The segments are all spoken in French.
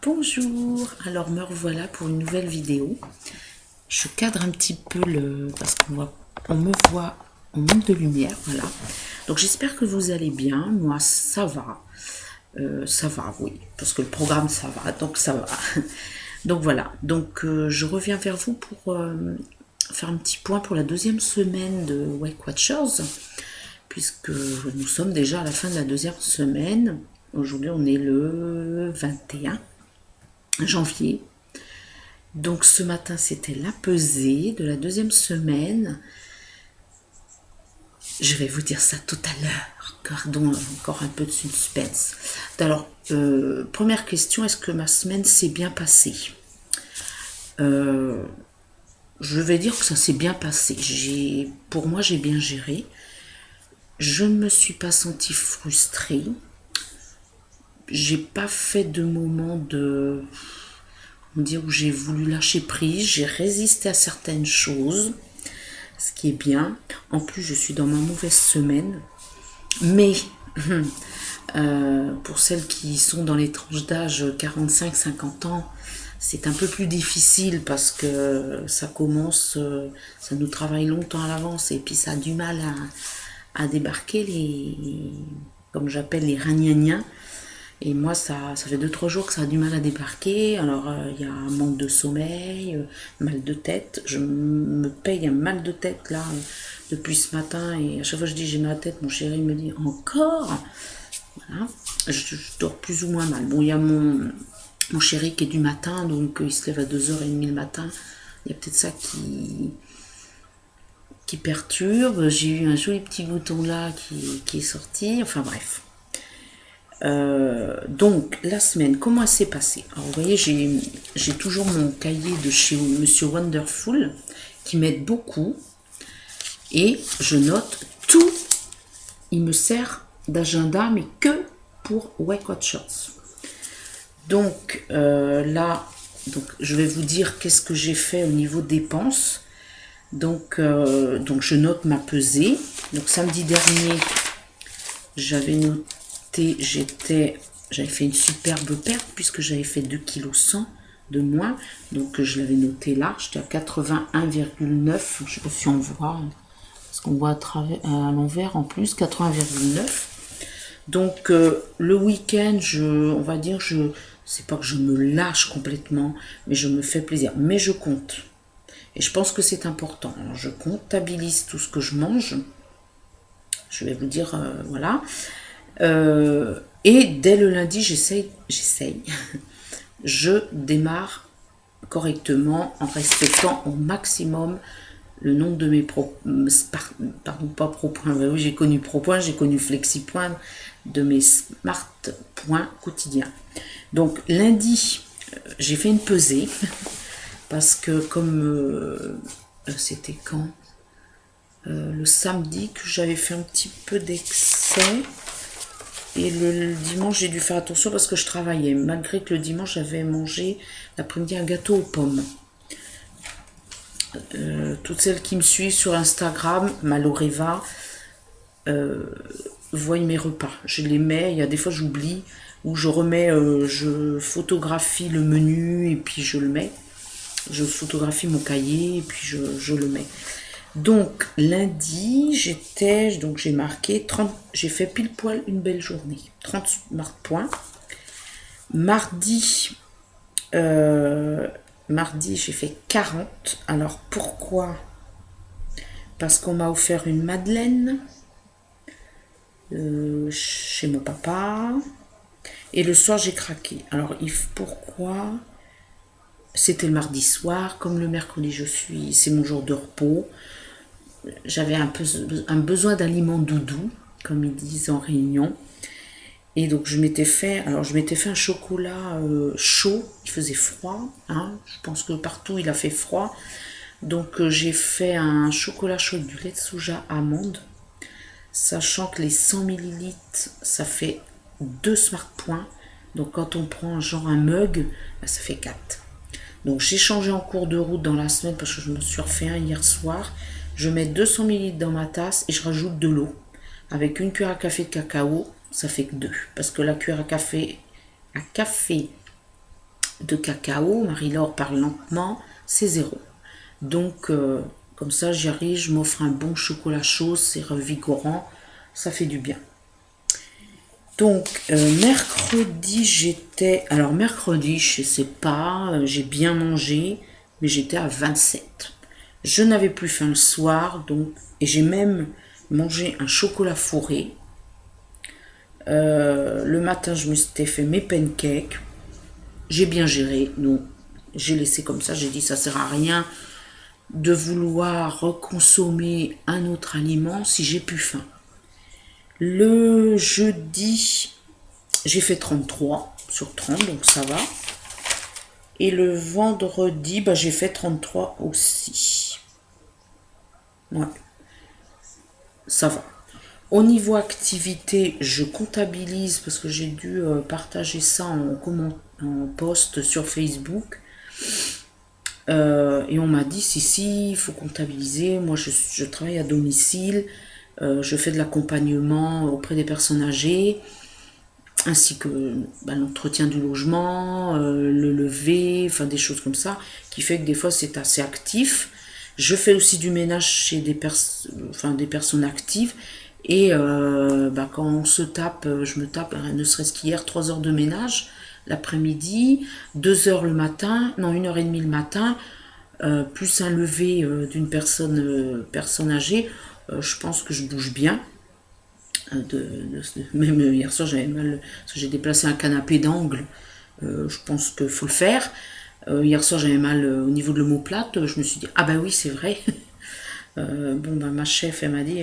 Bonjour, alors me revoilà pour une nouvelle vidéo. Je cadre un petit peu parce on me voit, on manque de lumière, voilà. Donc j'espère que vous allez bien, moi ça va. Ça va, oui, parce que le programme ça va, donc ça va. Donc voilà, je reviens vers vous pour faire un petit point pour la deuxième semaine de Weight Watchers, puisque nous sommes déjà à la fin de la deuxième semaine. Aujourd'hui on est le 21 janvier. Donc ce matin, c'était la pesée de la deuxième semaine. Je vais vous dire ça tout à l'heure. Gardons encore un peu de suspense. Alors, première question, est-ce que ma semaine s'est bien passée? Je vais dire que ça s'est bien passé. Pour moi, j'ai bien géré. Je ne me suis pas sentie frustrée. J'ai pas fait de moment où j'ai voulu lâcher prise. J'ai résisté à certaines choses, ce qui est bien. En plus, je suis dans ma mauvaise semaine. Mais pour celles qui sont dans les tranches d'âge 45-50 ans, c'est un peu plus difficile parce que ça commence, ça nous travaille longtemps à l'avance et puis ça a du mal à débarquer comme j'appelle les ragnagnas. Et moi, ça fait 2-3 jours que ça a du mal à débarquer. Alors, il y a un manque de sommeil, mal de tête. Je me paye un mal de tête, là, depuis ce matin. Et à chaque fois que je dis j'ai mal à la tête, mon chéri me dit encore. Voilà. Je dors plus ou moins mal. Bon, il y a mon chéri qui est du matin, donc il se lève à 2h30 le matin. Il y a peut-être ça qui perturbe. J'ai eu un joli petit bouton là qui est sorti. Enfin, bref. Donc la semaine, comment elle s'est passée? Alors vous voyez, j'ai toujours mon cahier de chez Monsieur Wonderful qui m'aide beaucoup et je note tout. Il me sert d'agenda, mais que pour Weight Watchers. Donc là, je vais vous dire qu'est-ce que j'ai fait au niveau dépenses. Donc je note ma pesée. Donc samedi dernier, j'avais noté. J'avais fait une superbe perte puisque j'avais fait 2,1 kg de moins. Donc je l'avais noté là. J'étais à 81,9. Je ne sais pas si on voit. Parce qu'on voit à l'envers en plus. 80,9. Donc le week-end, on va dire, c'est pas que je me lâche complètement, mais je me fais plaisir. Mais je compte. Et je pense que c'est important. Alors je comptabilise tout ce que je mange. Je vais vous dire, voilà. Et dès le lundi, j'essaye, je démarre correctement en respectant au maximum le nombre de mes pardon, pas pro-points, oui, j'ai connu pro-points, j'ai connu flexi-points, de mes smart points quotidiens. Donc lundi, j'ai fait une pesée parce que comme c'était quand le samedi que j'avais fait un petit peu d'excès. Et le dimanche, j'ai dû faire attention parce que je travaillais. Malgré que le dimanche, j'avais mangé l'après-midi un gâteau aux pommes. Toutes celles qui me suivent sur Instagram, Maloreva, voient mes repas. Je les mets, il y a des fois j'oublie, ou je remets, je photographie le menu et puis je le mets. Je photographie mon cahier et puis je le mets. Donc lundi, j'ai marqué 30, j'ai fait pile poil une belle journée, 30 smart points. Mardi, j'ai fait 40. Alors pourquoi? Parce qu'on m'a offert une madeleine chez mon papa. Et le soir, j'ai craqué. Alors pourquoi? C'était le mardi soir, comme le mercredi, c'est mon jour de repos. J'avais un besoin d'aliments doudou, comme ils disent en réunion. Et donc je m'étais fait un chocolat chaud, il faisait froid, hein. Je pense que partout il a fait froid. Donc j'ai fait un chocolat chaud avec du lait de soja amande, sachant que les 100 ml, ça fait 2 smart points. Donc quand on prend genre un mug, ça fait 4. Donc j'ai changé en cours de route dans la semaine parce que je me suis refait un hier soir. Je mets 200 ml dans ma tasse et je rajoute de l'eau. Avec une cuillère à café de cacao, ça fait que 2. Parce que la cuillère à café de cacao, Marie-Laure parle lentement, c'est 0. Donc, comme ça, j'y arrive, je m'offre un bon chocolat chaud, c'est revigorant, ça fait du bien. Donc, mercredi, j'étais... Alors, mercredi, je sais pas, j'ai bien mangé, mais j'étais à 27. Je n'avais plus faim le soir, donc... Et j'ai même mangé un chocolat fourré. Le matin, je me suis fait mes pancakes. J'ai bien géré, donc j'ai laissé comme ça, j'ai dit ça sert à rien de vouloir reconsommer un autre aliment si j'ai plus faim. Le jeudi, j'ai fait 33 sur 30, donc ça va. Et le vendredi, bah, j'ai fait 33 aussi. Ouais, ça va. Au niveau activité, je comptabilise parce que j'ai dû partager ça en post sur Facebook. Et on m'a dit, si, il faut comptabiliser. Moi, je travaille à domicile. Je fais de l'accompagnement auprès des personnes âgées, ainsi que l'entretien du logement, le lever, enfin des choses comme ça, qui fait que des fois, c'est assez actif. Je fais aussi du ménage chez des personnes actives. Et quand on se tape, je me tape, ne serait-ce qu'hier, 3 heures de ménage l'après-midi, 2 heures le matin, non 1 h 30 le matin, plus un lever d'une personne âgée, je pense que je bouge bien. Même hier soir j'avais mal, parce que j'ai déplacé un canapé d'angle, je pense qu'il faut le faire. Hier soir j'avais mal au niveau de l'omoplate, je me suis dit, ah bah oui c'est vrai. Ma chef, elle m'a dit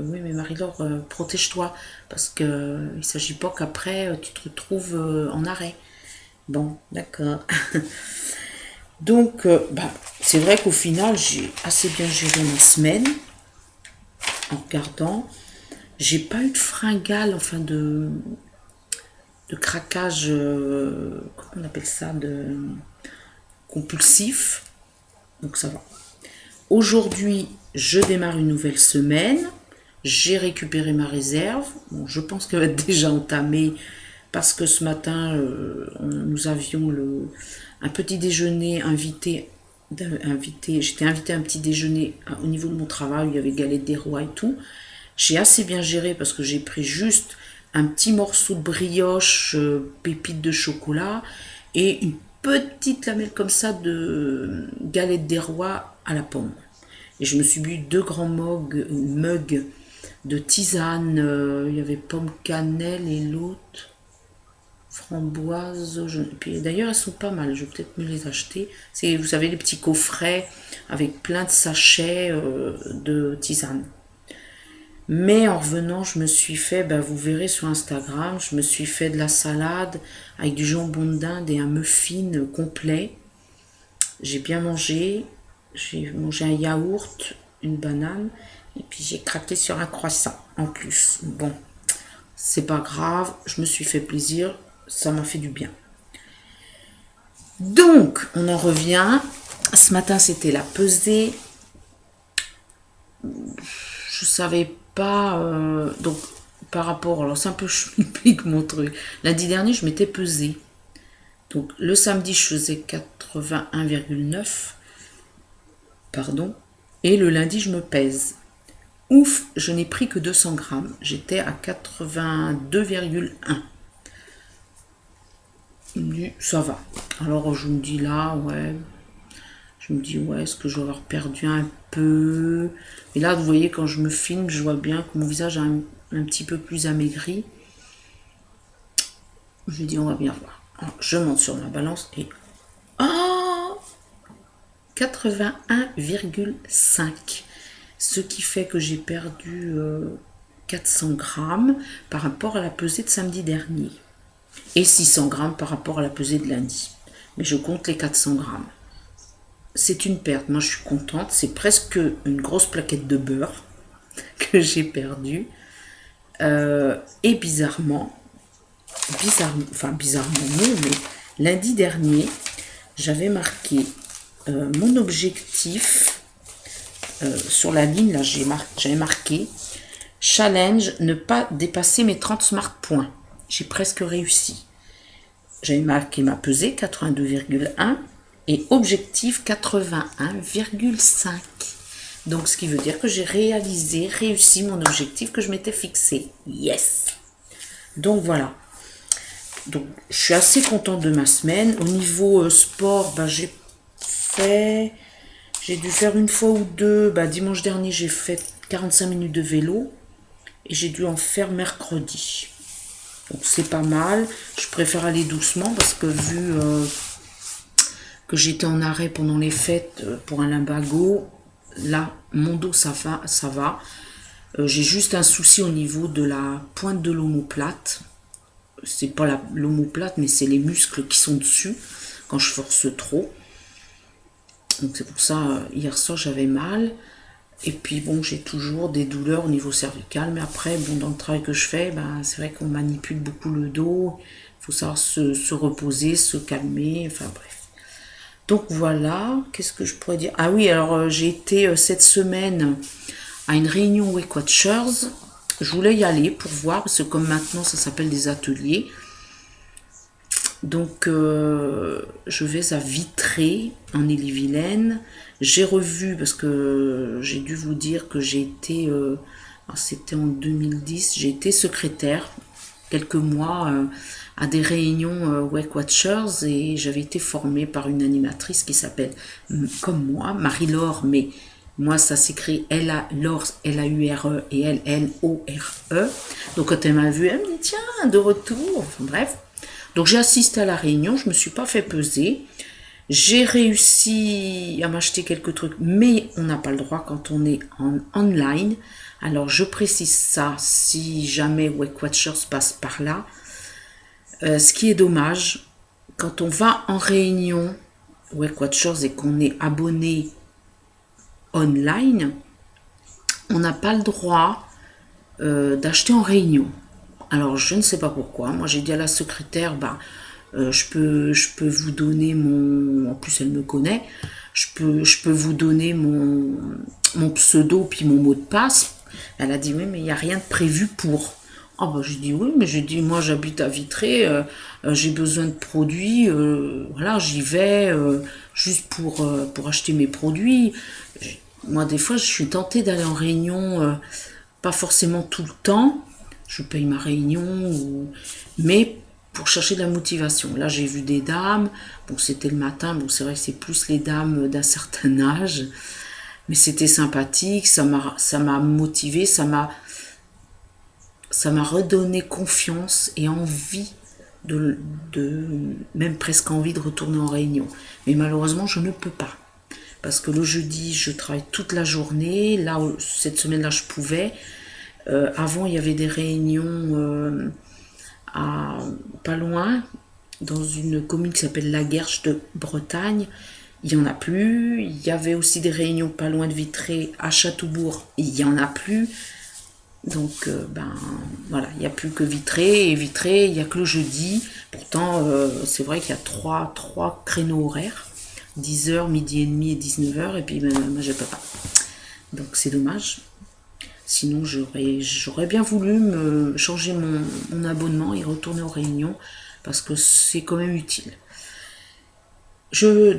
oui, mais Marie-Laure, protège-toi parce qu'il ne s'agit pas qu'après tu te retrouves en arrêt. Bon, d'accord. Donc, c'est vrai qu'au final, j'ai assez bien géré ma semaine en regardant. J'ai pas eu de fringale, enfin de craquage, comment on appelle ça, de compulsif. Donc ça va. Aujourd'hui, je démarre une nouvelle semaine. J'ai récupéré ma réserve. Bon, je pense qu'elle va être déjà entamée parce que ce matin, nous avions un petit déjeuner invité. J'étais invitée à un petit déjeuner au niveau de mon travail. Il y avait galette des rois et tout. J'ai assez bien géré parce que j'ai pris juste un petit morceau de brioche, pépites de chocolat et une petite lamelle comme ça de galette des rois à la pomme. Et je me suis bu 2 grands mugs de tisane. Il y avait pomme cannelle et l'autre framboise. Puis d'ailleurs, elles sont pas mal. Je vais peut-être me les acheter. Vous savez, les petits coffrets avec plein de sachets de tisane. Mais en revenant, je me suis fait, vous verrez sur Instagram, je me suis fait de la salade avec du jambon d'Inde et un muffin complet. J'ai bien mangé. J'ai mangé un yaourt, une banane, et puis j'ai craqué sur un croissant en plus. Bon, c'est pas grave, je me suis fait plaisir, ça m'a fait du bien. Donc, on en revient. Ce matin, c'était la pesée. Je savais pas... donc, par rapport... Alors, c'est un peu schmilblick mon truc. Lundi dernier, je m'étais pesée. Donc, le samedi, je faisais 81,9. Pardon. Et le lundi, je me pèse. Ouf, je n'ai pris que 200 grammes. J'étais à 82,1. Ça va. Alors, je me dis là, ouais. Je me dis, ouais, est-ce que je vais avoir perdu un peu? Et là, vous voyez, quand je me filme, je vois bien que mon visage a un petit peu plus amaigri. Je me dis, on va bien voir. Alors, je monte sur ma balance et... Oh, 81,5. Ce qui fait que j'ai perdu 400 grammes par rapport à la pesée de samedi dernier. Et 600 grammes par rapport à la pesée de lundi. Mais je compte les 400 grammes. C'est une perte. Moi, je suis contente. C'est presque une grosse plaquette de beurre que j'ai perdue. Et bizarrement non, mais lundi dernier, j'avais marqué mon objectif sur la ligne, là j'avais marqué challenge, ne pas dépasser mes 30 smart points. J'ai presque réussi. j'avais marqué ma pesée 82,1 et objectif 81,5. Donc ce qui veut dire que j'ai réussi mon objectif que je m'étais fixé. Yes! Donc voilà. Donc je suis assez contente de ma semaine. Au niveau sport, j'ai dû faire une fois ou deux. Dimanche dernier, j'ai fait 45 minutes de vélo et j'ai dû en faire mercredi. Donc c'est pas mal. Je préfère aller doucement parce que vu que j'étais en arrêt pendant les fêtes pour un lumbago, là, mon dos, ça va. J'ai juste un souci au niveau de la pointe de l'omoplate. C'est pas l'omoplate, mais c'est les muscles qui sont dessus quand je force trop. Donc c'est pour ça, hier soir, j'avais mal. Et puis bon, j'ai toujours des douleurs au niveau cervical. Mais après, bon, dans le travail que je fais, c'est vrai qu'on manipule beaucoup le dos. Il faut savoir se reposer, se calmer, enfin bref. Donc voilà, qu'est-ce que je pourrais dire? Ah oui, alors j'ai été cette semaine à une réunion Weight Watchers. Je voulais y aller pour voir, parce que comme maintenant ça s'appelle des ateliers. Donc je vais à Vitré, en Ille-et-Vilaine. J'ai revu, parce que j'ai dû vous dire que j'ai été, c'était en 2010, j'ai été secrétaire quelques mois à des réunions Weight Watchers et j'avais été formée par une animatrice qui s'appelle, comme moi, Marie-Laure, mais moi ça s'écrit Laure, Laure et Lore. Donc quand elle m'a vue, elle me dit tiens, de retour, enfin bref. Donc j'ai assisté à la réunion, je me suis pas fait peser. J'ai réussi à m'acheter quelques trucs, mais on n'a pas le droit quand on est en online. Alors je précise ça si jamais Weight Watchers passe par là. Ce qui est dommage, quand on va en réunion Weight Watchers et qu'on est abonné online, on n'a pas le droit d'acheter en réunion. Alors je ne sais pas pourquoi. Moi j'ai dit à la secrétaire, je peux vous donner mon... En plus elle me connaît. Je peux vous donner mon pseudo puis mon mot de passe. Elle a dit oui, mais il n'y a rien de prévu pour. J'ai dit oui, mais j'ai dit moi j'habite à Vitré, j'ai besoin de produits, voilà, j'y vais juste pour acheter mes produits. Moi des fois je suis tentée d'aller en réunion, pas forcément tout le temps, je paye ma réunion, mais pour chercher de la motivation. Là j'ai vu des dames, bon c'était le matin, bon c'est vrai que c'est plus les dames d'un certain âge, mais c'était sympathique, ça m'a motivée, ça m'a redonné confiance et envie même presque envie de retourner en réunion. Mais malheureusement, je ne peux pas. Parce que le jeudi, je travaille toute la journée. Là, cette semaine-là, je pouvais. Avant, il y avait des réunions pas loin, dans une commune qui s'appelle La Guerche de Bretagne. Il n'y en a plus. Il y avait aussi des réunions pas loin de Vitré, à Châteaubourg. Il n'y en a plus. Donc, voilà, il n'y a plus que Vitré, et Vitré, il n'y a que le jeudi. Pourtant, c'est vrai qu'il y a trois créneaux horaires, 10h, midi et demi et 19h, et puis moi, je ne peux pas. Donc, c'est dommage. Sinon, j'aurais bien voulu me changer mon abonnement et retourner aux réunions, parce que c'est quand même utile.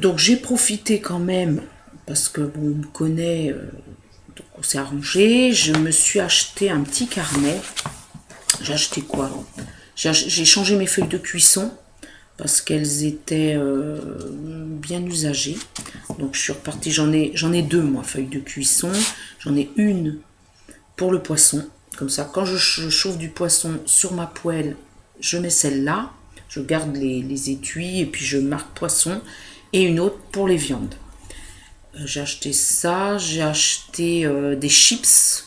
Donc, j'ai profité quand même, parce que, bon, on me connaît... Donc on s'est arrangé, je me suis acheté un petit carnet. J'ai acheté quoi? J'ai changé mes feuilles de cuisson parce qu'elles étaient bien usagées. Donc je suis repartie, j'en ai deux moi, feuilles de cuisson. J'en ai une pour le poisson. Comme ça, quand je chauffe du poisson sur ma poêle, je mets celle-là. Je garde les étuis et puis je marque poisson. Et une autre pour les viandes. J'ai acheté ça, j'ai acheté des chips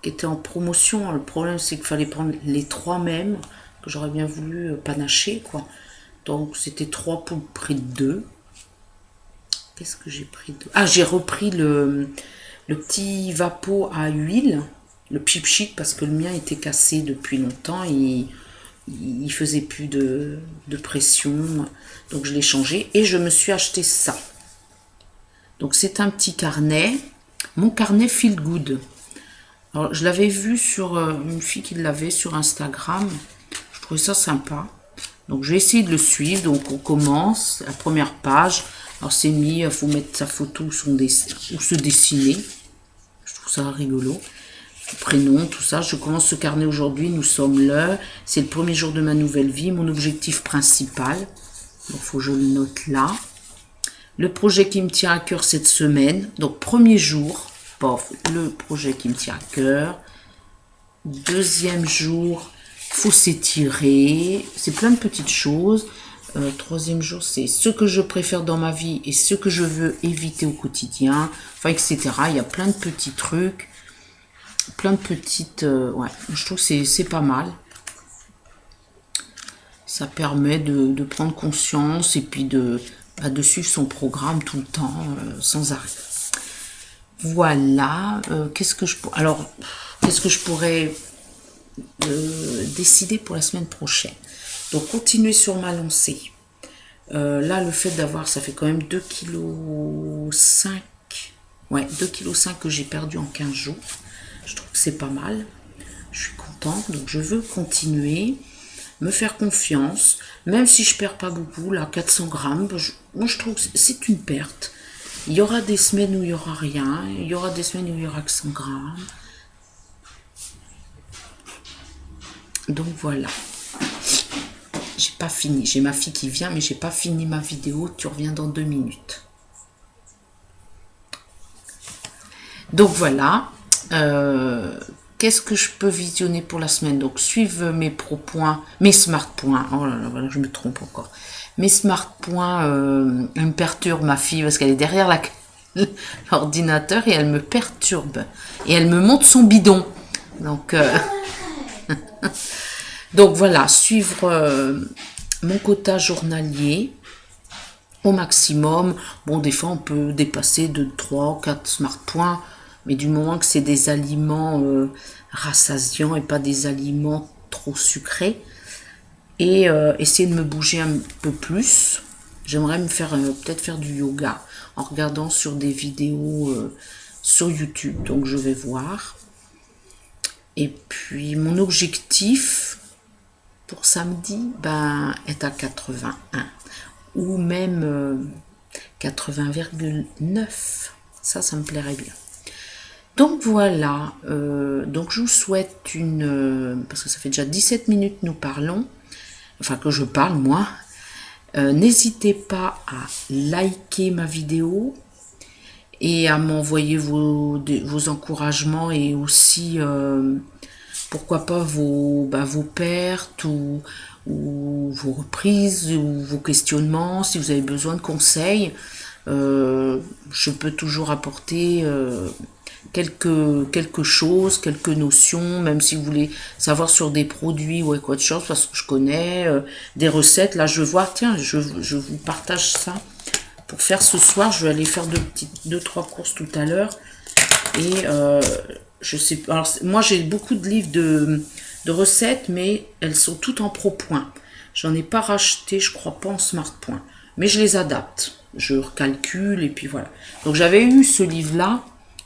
qui étaient en promotion. Le problème c'est qu'il fallait prendre les 3 mêmes, que j'aurais bien voulu panacher quoi. Donc c'était 3 pour le prix de 2. Qu'est-ce que j'ai pris de... Ah, j'ai repris le petit Vapo à huile, le Chip Chic, parce que le mien était cassé depuis longtemps et il faisait plus de pression. Donc je l'ai changé et je me suis acheté ça. Donc c'est un petit carnet, mon carnet Feel Good. Alors je l'avais vu sur une fille qui l'avait sur Instagram, je trouvais ça sympa. Donc je vais essayer de le suivre. Donc on commence, la première page. Alors c'est mis, il faut mettre sa photo ou se dessiner. Je trouve ça rigolo. Prénom, tout ça. Je commence ce carnet aujourd'hui. Nous sommes c'est le premier jour de ma nouvelle vie. Mon objectif principal. Donc il faut que je le note là. Le projet qui me tient à cœur cette semaine. Donc premier jour. Pof, le projet qui me tient à cœur. Deuxième jour, faut s'étirer. C'est plein de petites choses. Troisième jour, c'est ce que je préfère dans ma vie et ce que je veux éviter au quotidien. Enfin, etc. Il y a plein de petits trucs. Plein de petites... ouais, je trouve que c'est pas mal. Ça permet de prendre conscience et puis de suivre son programme tout le temps, sans arrêt. Voilà. Qu'est-ce que je pourrais décider pour la semaine prochaine? Donc, continuer sur ma lancée. Là, le fait d'avoir, ça fait quand même 2,5 kg. Ouais, 2,5 kg que j'ai perdu en 15 jours. Je trouve que c'est pas mal. Je suis contente. Donc, je veux continuer. Me faire confiance. Même si je perds pas beaucoup, là, 400 grammes, moi, je trouve que c'est une perte. Il y aura des semaines où il n'y aura rien. Il y aura des semaines où il n'y aura que 100 grammes. Donc, voilà. J'ai pas fini. J'ai ma fille qui vient, mais j'ai pas fini ma vidéo. Tu reviens dans 2 minutes. Donc voilà. Qu'est-ce que je peux visionner pour la semaine? Donc suivre mes pro-points, mes smart points. Oh là là, voilà, je me trompe encore. Mes smart points, elle me perturbe ma fille parce qu'elle est derrière l'ordinateur et elle me perturbe. Et elle me montre son bidon. Donc... Donc voilà, suivre mon quota journalier au maximum. Bon, des fois, on peut dépasser de 3 ou 4 smart points, mais du moment que c'est des aliments rassasiants et pas des aliments trop sucrés. Et essayer de me bouger un peu plus. J'aimerais peut-être faire du yoga en regardant sur des vidéos sur YouTube. Donc, je vais voir. Et puis, mon objectif... pour samedi, est à 81 ou même 80,9. Ça me plairait bien. Donc voilà, donc je vous souhaite parce que ça fait déjà 17 minutes que nous parlons, enfin que je parle moi. N'hésitez pas à liker ma vidéo et à m'envoyer vos encouragements et aussi... pourquoi pas vos pertes ou vos reprises ou vos questionnements, si vous avez besoin de conseils. Je peux toujours apporter quelque chose, quelques notions, même si vous voulez savoir sur des produits ou autre chose, parce que je connais des recettes. Là, je vois, tiens, je vous partage ça pour faire ce soir. Je vais aller faire 2-3 courses tout à l'heure. Et... je sais pas. Alors, moi, j'ai beaucoup de livres de recettes, mais elles sont toutes en pro-point. J'en ai pas racheté, je crois pas en smart point. Mais je les adapte. Je recalcule et puis voilà. Donc, j'avais eu ce livre-là,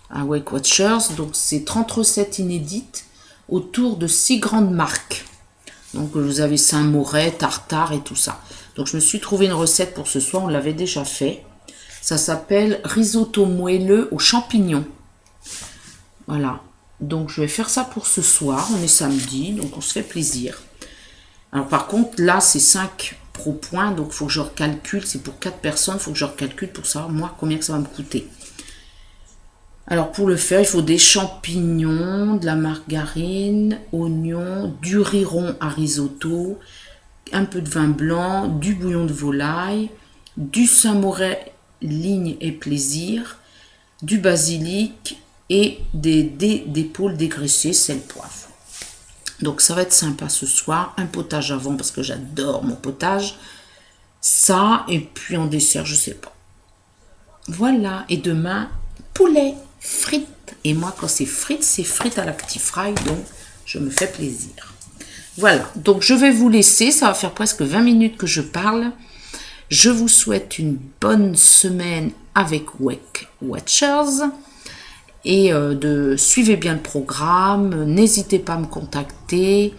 à Weight Watchers. Donc, c'est 30 recettes inédites autour de 6 grandes marques. Donc, vous avez Saint-Moret, Tartare et tout ça. Donc, je me suis trouvé une recette pour ce soir. On l'avait déjà fait. Ça s'appelle risotto moelleux aux champignons. Voilà, donc je vais faire ça pour ce soir, on est samedi, donc on se fait plaisir. Alors par contre, là c'est 5 pro points, donc il faut que je recalcule, c'est pour 4 personnes, il faut que je recalcule pour savoir moi combien que ça va me coûter. Alors pour le faire, il faut des champignons, de la margarine, oignons, du riz rond à risotto, un peu de vin blanc, du bouillon de volaille, du Saint-Moret ligne et plaisir, du basilic, et des dés d'épaule dégraissées, sel, poivre. Donc ça va être sympa ce soir. Un potage avant parce que j'adore mon potage. Ça, et puis en dessert, je sais pas. Voilà, et demain, poulet, frites. Et moi, quand c'est frites à l'Actifry, donc je me fais plaisir. Voilà, donc je vais vous laisser. Ça va faire presque 20 minutes que je parle. Je vous souhaite une bonne semaine avec Weight Watchers. Et suivez bien le programme, n'hésitez pas à me contacter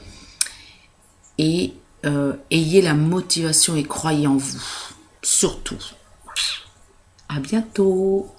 et ayez la motivation et croyez en vous. Surtout. À bientôt.